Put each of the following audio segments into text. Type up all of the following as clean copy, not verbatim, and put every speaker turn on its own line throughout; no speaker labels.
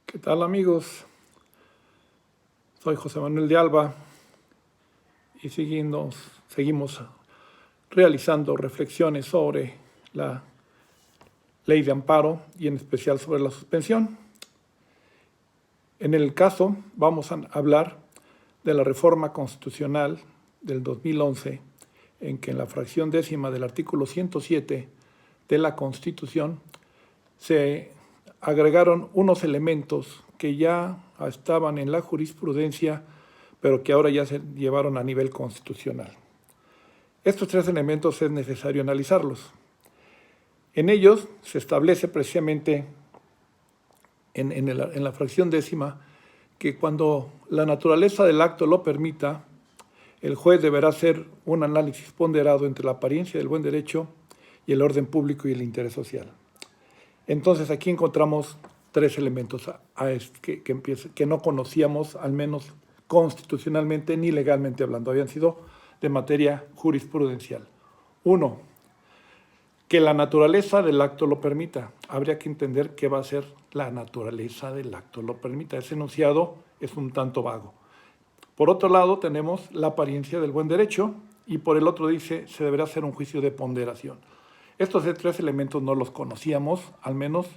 ¿Qué tal, amigos? Soy José Manuel de Alba y seguimos realizando reflexiones sobre la ley de amparo y en especial sobre la suspensión. En el caso vamos a hablar de la reforma constitucional del 2011, en que en la fracción décima del artículo 107 de la Constitución se agregaron unos elementos que ya estaban en la jurisprudencia, pero que ahora ya se llevaron a nivel constitucional. Estos tres elementos es necesario analizarlos. En ellos se establece precisamente en la fracción décima que cuando la naturaleza del acto lo permita, el juez deberá hacer un análisis ponderado entre la apariencia del buen derecho y el orden público y el interés social. Entonces aquí encontramos tres elementos que no conocíamos, al menos constitucionalmente ni legalmente hablando, habían sido de materia jurisprudencial. Uno, que la naturaleza del acto lo permita. Habría que entender qué va a ser la naturaleza del acto lo permita. Ese enunciado es un tanto vago. Por otro lado, tenemos la apariencia del buen derecho y por el otro dice se deberá hacer un juicio de ponderación. Estos tres elementos no los conocíamos, al menos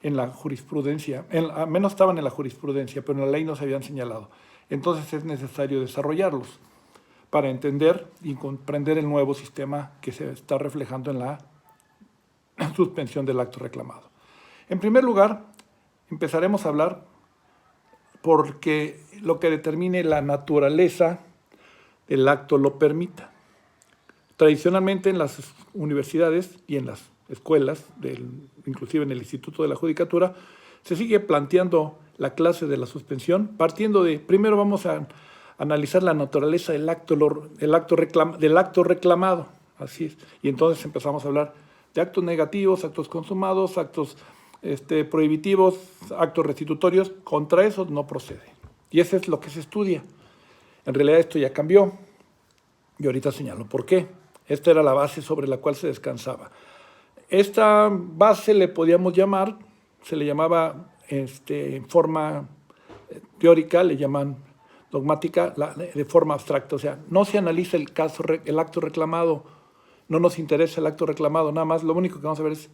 en la jurisprudencia, al menos estaban en la jurisprudencia, pero en la ley no se habían señalado. Entonces es necesario desarrollarlos para entender y comprender el nuevo sistema que se está reflejando en la suspensión del acto reclamado. En primer lugar, empezaremos a hablar porque lo que determine la naturaleza del acto lo permita. Tradicionalmente en las universidades y en las escuelas, inclusive en el Instituto de la Judicatura, se sigue planteando la clase de la suspensión partiendo de, primero vamos a analizar la naturaleza del acto reclamado, así es, y entonces empezamos a hablar de actos negativos, actos consumados, actos prohibitivos, actos restitutorios. Contra eso no procede. Y eso es lo que se estudia. En realidad esto ya cambió. Y ahorita señalo por qué. Esta era la base sobre la cual se descansaba. Esta base le podíamos llamar, se le llamaba en forma teórica, le llaman dogmática, de forma abstracta. O sea, no se analiza el acto reclamado, no nos interesa el acto reclamado, nada más lo único que vamos a ver es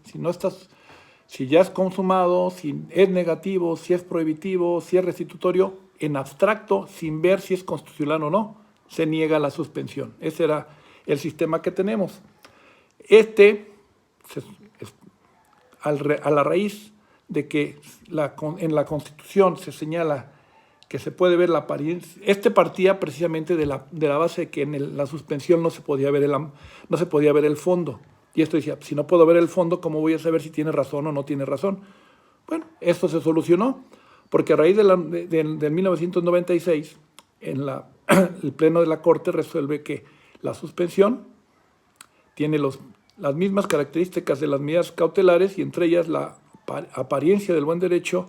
si ya es consumado, si es negativo, si es prohibitivo, si es restitutorio, en abstracto, sin ver si es constitucional o no, se niega la suspensión. Ese era el sistema que tenemos. A la raíz de que en la Constitución se señala que se puede ver la apariencia, partía precisamente de la base de que en la suspensión no se podía ver el fondo. Y esto decía, si no puedo ver el fondo, ¿cómo voy a saber si tiene razón o no tiene razón? Bueno, esto se solucionó, porque a raíz de 1996, el Pleno de la Corte resuelve que la suspensión tiene las mismas características de las medidas cautelares y entre ellas la apariencia del buen derecho,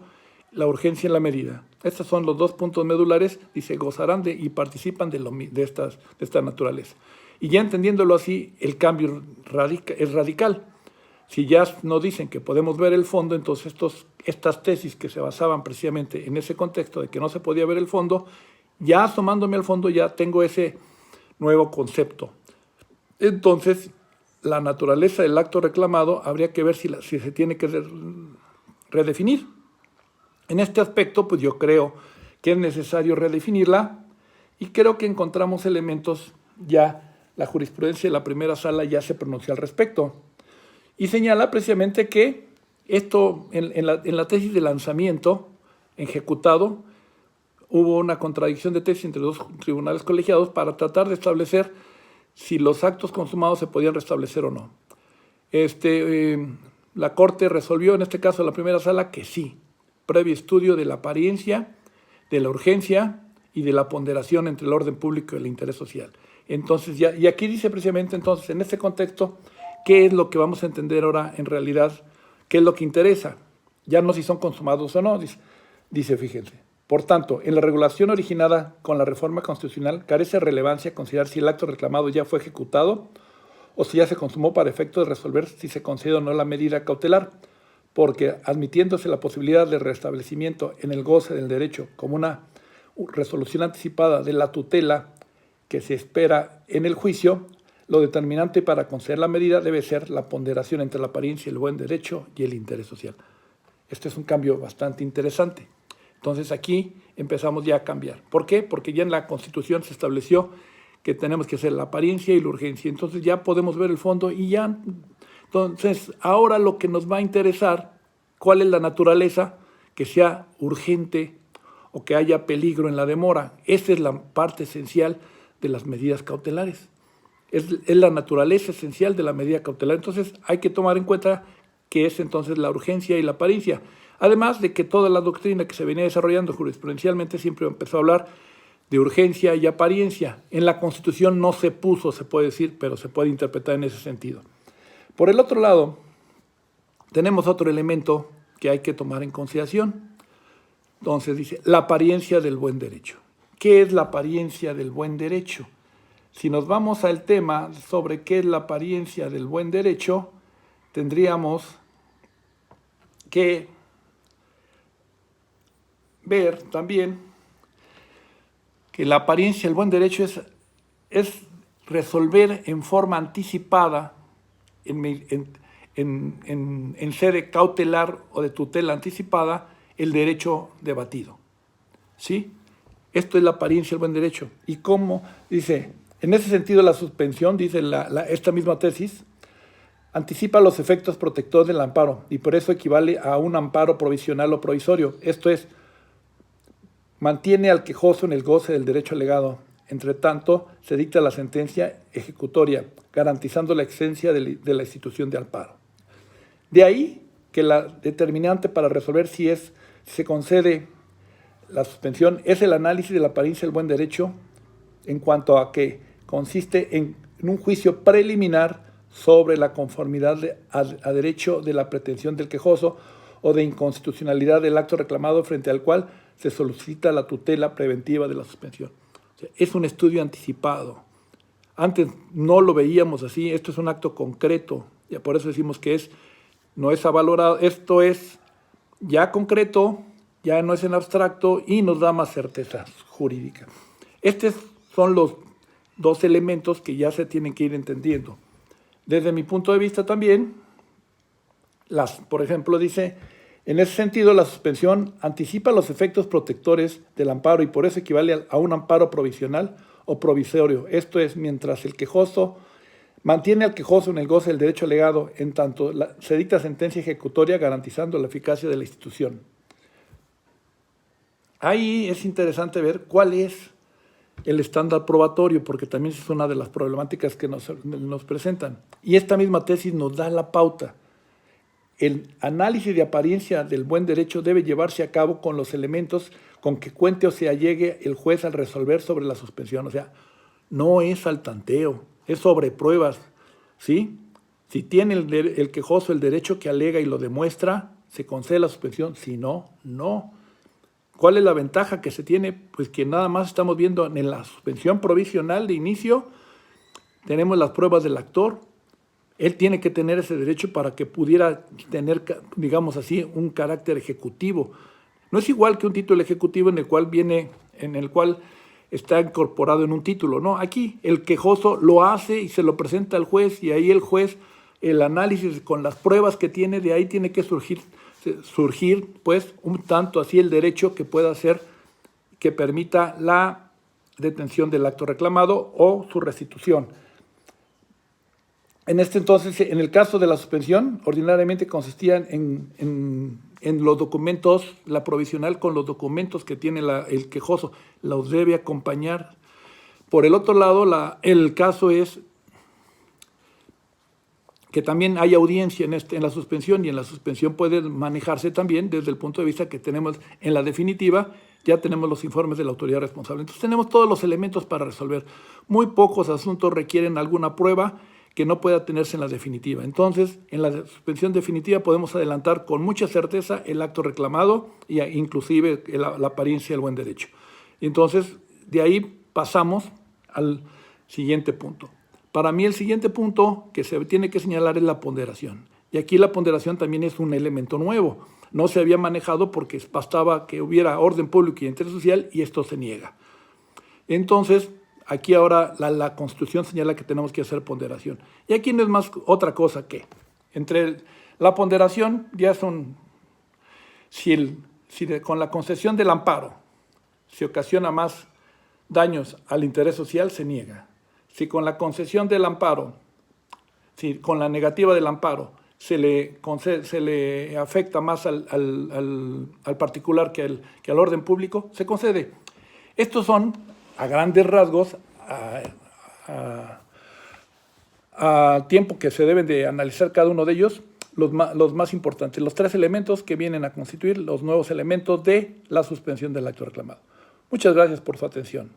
la urgencia en la medida. Estos son los dos puntos medulares, dice, gozarán y participan de esta naturaleza. Y ya entendiéndolo así, el cambio es radical. Si ya nos dicen que podemos ver el fondo, entonces estas tesis que se basaban precisamente en ese contexto de que no se podía ver el fondo, ya asomándome al fondo ya tengo ese nuevo concepto. Entonces, la naturaleza del acto reclamado habría que ver si se tiene que redefinir. En este aspecto, pues yo creo que es necesario redefinirla y creo que encontramos elementos ya. La jurisprudencia de la primera sala ya se pronunció al respecto y señala precisamente que esto en la tesis de lanzamiento ejecutado hubo una contradicción de tesis entre dos tribunales colegiados para tratar de establecer si los actos consumados se podían restablecer o no. La Corte resolvió en este caso la primera sala que sí, previo estudio de la apariencia, de la urgencia y de la ponderación entre el orden público y el interés social. Entonces, y aquí dice precisamente, entonces, en este contexto, qué es lo que vamos a entender ahora en realidad, qué es lo que interesa, ya no si son consumados o no, dice, fíjense. Por tanto, en la regulación originada con la reforma constitucional carece relevancia considerar si el acto reclamado ya fue ejecutado o si ya se consumó para efecto de resolver si se concede o no la medida cautelar, porque admitiéndose la posibilidad de restablecimiento en el goce del derecho como una resolución anticipada de la tutela que se espera en el juicio, lo determinante para conceder la medida debe ser la ponderación entre la apariencia, el buen derecho y el interés social. Este es un cambio bastante interesante. Entonces aquí empezamos ya a cambiar. ¿Por qué? Porque ya en la Constitución se estableció que tenemos que hacer la apariencia y la urgencia. Entonces ya podemos ver el fondo y ya. Entonces ahora lo que nos va a interesar, ¿cuál es la naturaleza? Que sea urgente o que haya peligro en la demora. Esa es la parte esencial de las medidas cautelares. Es la naturaleza esencial de la medida cautelar. Entonces hay que tomar en cuenta que es entonces la urgencia y la apariencia. Además de que toda la doctrina que se venía desarrollando jurisprudencialmente siempre empezó a hablar de urgencia y apariencia. En la Constitución no se puso, se puede decir, pero se puede interpretar en ese sentido. Por el otro lado, tenemos otro elemento que hay que tomar en consideración. Entonces dice, la apariencia del buen derecho. ¿Qué es la apariencia del buen derecho? Si nos vamos al tema sobre qué es la apariencia del buen derecho, tendríamos que ver también que la apariencia del buen derecho es resolver en forma anticipada, en sede cautelar o de tutela anticipada, el derecho debatido. ¿Sí? Esto es la apariencia del buen derecho. Y cómo, dice, en ese sentido la suspensión, dice esta misma tesis, anticipa los efectos protectores del amparo y por eso equivale a un amparo provisional o provisorio. Esto es, mantiene al quejoso en el goce del derecho alegado. Entre tanto, se dicta la sentencia ejecutoria, garantizando la existencia de la institución de amparo. De ahí que la determinante para resolver si se concede la suspensión es el análisis de la apariencia del buen derecho en cuanto a que consiste en un juicio preliminar sobre la conformidad a derecho de la pretensión del quejoso o de inconstitucionalidad del acto reclamado frente al cual se solicita la tutela preventiva de la suspensión. O sea, es un estudio anticipado. Antes no lo veíamos así, esto es un acto concreto, y por eso decimos que no es avalorado, esto es ya concreto, ya no es en abstracto y nos da más certeza jurídica. Estos son los dos elementos que ya se tienen que ir entendiendo. Desde mi punto de vista también, por ejemplo, dice, en ese sentido la suspensión anticipa los efectos protectores del amparo y por eso equivale a un amparo provisional o provisorio. Esto es, mientras el quejoso mantiene al quejoso en el goce del derecho alegado, en tanto se dicta sentencia ejecutoria garantizando la eficacia de la institución. Ahí es interesante ver cuál es el estándar probatorio, porque también es una de las problemáticas que nos presentan. Y esta misma tesis nos da la pauta. El análisis de apariencia del buen derecho debe llevarse a cabo con los elementos con que cuente o se allegue el juez al resolver sobre la suspensión. O sea, no es al tanteo, es sobre pruebas, ¿sí? Si tiene el quejoso el derecho que alega y lo demuestra, se concede la suspensión. Si no, no. ¿Cuál es la ventaja que se tiene? Pues que nada más estamos viendo en la suspensión provisional de inicio, tenemos las pruebas del actor. Él tiene que tener ese derecho para que pudiera tener, digamos así, un carácter ejecutivo. No es igual que un título ejecutivo en el cual está incorporado en un título, ¿no? Aquí el quejoso lo hace y se lo presenta al juez y ahí el juez, el análisis con las pruebas que tiene, de ahí tiene que surgir pues un tanto así el derecho que pueda hacer que permita la detención del acto reclamado o su restitución. En este entonces, en el caso de la suspensión, ordinariamente consistían en los documentos, la provisional con los documentos que tiene el quejoso, los debe acompañar. Por el otro lado, el caso es que también hay audiencia en la suspensión, y en la suspensión puede manejarse también desde el punto de vista que tenemos en la definitiva, ya tenemos los informes de la autoridad responsable. Entonces tenemos todos los elementos para resolver. Muy pocos asuntos requieren alguna prueba que no pueda tenerse en la definitiva. Entonces, en la suspensión definitiva podemos adelantar con mucha certeza el acto reclamado e inclusive la apariencia del buen derecho. Entonces, de ahí pasamos al siguiente punto. Para mí el siguiente punto que se tiene que señalar es la ponderación. Y aquí la ponderación también es un elemento nuevo. No se había manejado porque bastaba que hubiera orden público y interés social y esto se niega. Entonces, aquí ahora la Constitución señala que tenemos que hacer ponderación. Y aquí no es más otra cosa que, entre la ponderación ya son, si con la concesión del amparo se ocasiona más daños al interés social, se niega. Si con la concesión del amparo, si con la negativa del amparo se le afecta más al particular que al orden público, se concede. Estos son, a grandes rasgos, a tiempo que se deben de analizar cada uno de ellos, los más importantes, los 3 elementos que vienen a constituir los nuevos elementos de la suspensión del acto reclamado. Muchas gracias por su atención.